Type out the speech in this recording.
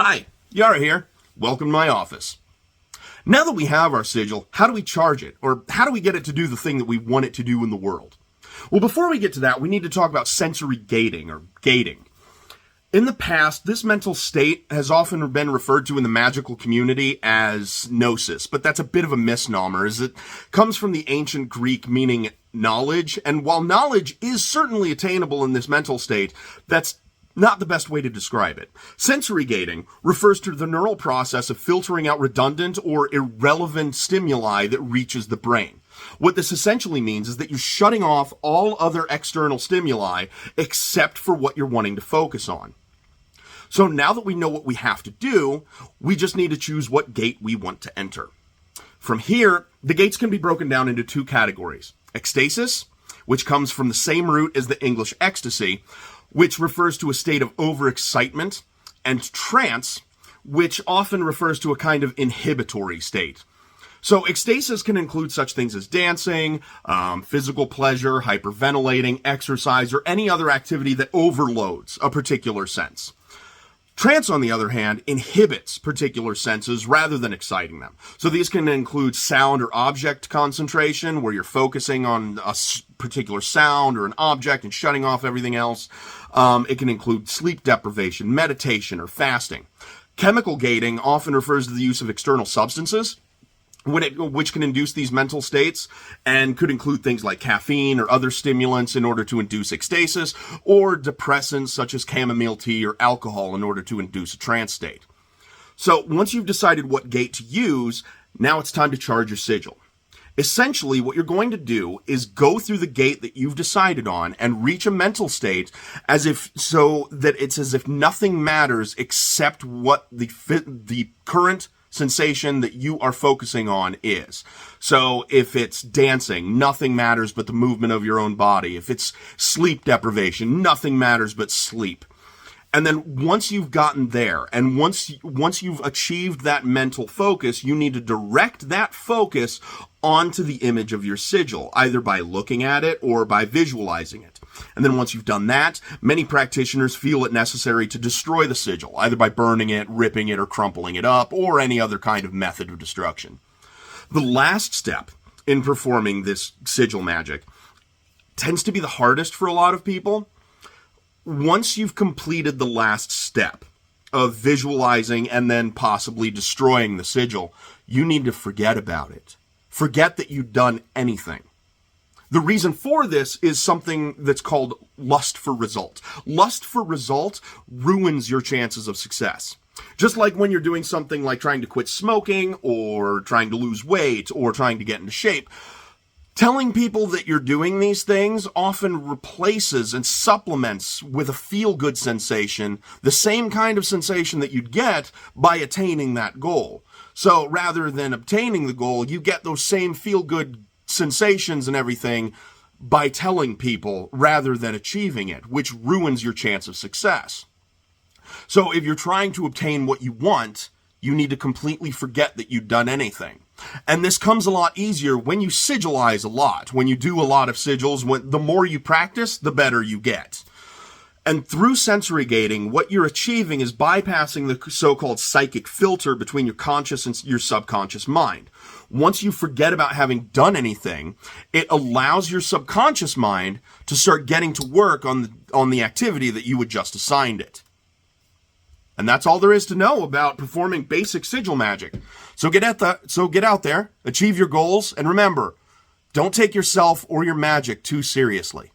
Hi, Yara here. Welcome to my office. Now that we have our sigil, how do we charge it? Or how do we get it to do the thing that we want it to do in the world? Well, before we get to that, we need to talk about sensory gating, or gating. In the past, this mental state has often been referred to in the magical community as gnosis, but that's a bit of a misnomer, as it comes from the ancient Greek meaning knowledge, and while knowledge is certainly attainable in this mental state, that's not the best way to describe it. Sensory gating refers to the neural process of filtering out redundant or irrelevant stimuli that reaches the brain. What this essentially means is that you're shutting off all other external stimuli except for what you're wanting to focus on. So now that we know what we have to do, we just need to choose what gate we want to enter. From here, the gates can be broken down into two categories. Ecstasis, which comes from the same root as the English ecstasy, which refers to a state of overexcitement, and trance, which often refers to a kind of inhibitory state. So ecstasis can include such things as dancing, physical pleasure, hyperventilating, exercise, or any other activity that overloads a particular sense. Trance, on the other hand, inhibits particular senses rather than exciting them. So these can include sound or object concentration, where you're focusing on a particular sound or an object and shutting off everything else. It can include sleep deprivation, meditation, or fasting. Chemical gating often refers to the use of external substances, which can induce these mental states, and could include things like caffeine or other stimulants in order to induce ecstasis, or depressants such as chamomile tea or alcohol in order to induce a trance state. So once you've decided what gate to use, now it's time to charge your sigil. Essentially, what you're going to do is go through the gate that you've decided on and reach a mental state so that it's as if nothing matters except what the current sensation that you are focusing on is. So if it's dancing, nothing matters but the movement of your own body. If it's sleep deprivation, nothing matters but sleep. And then once you've gotten there, and once you've achieved that mental focus, you need to direct that focus onto the image of your sigil, either by looking at it or by visualizing it. And then once you've done that, many practitioners feel it necessary to destroy the sigil, either by burning it, ripping it, or crumpling it up, or any other kind of method of destruction. The last step in performing this sigil magic tends to be the hardest for a lot of people. Once you've completed the last step of visualizing and then possibly destroying the sigil, you need to forget about it. Forget that you've done anything. The reason for this is something that's called lust for result. Lust for result ruins your chances of success. Just like when you're doing something like trying to quit smoking, or trying to lose weight, or trying to get into shape, telling people that you're doing these things often replaces and supplements with a feel-good sensation, the same kind of sensation that you'd get by attaining that goal. So rather than obtaining the goal, you get those same feel-good sensations and everything by telling people rather than achieving it, which ruins your chance of success. So if you're trying to obtain what you want, you need to completely forget that you've done anything. And this comes a lot easier when you sigilize a lot. When you do a lot of sigils, the more you practice, the better you get. And through sensory gating, what you're achieving is bypassing the so-called psychic filter between your conscious and your subconscious mind. Once you forget about having done anything, it allows your subconscious mind to start getting to work on the activity that you had just assigned it. And that's all there is to know about performing basic sigil magic. So get out there, achieve your goals, and remember, don't take yourself or your magic too seriously.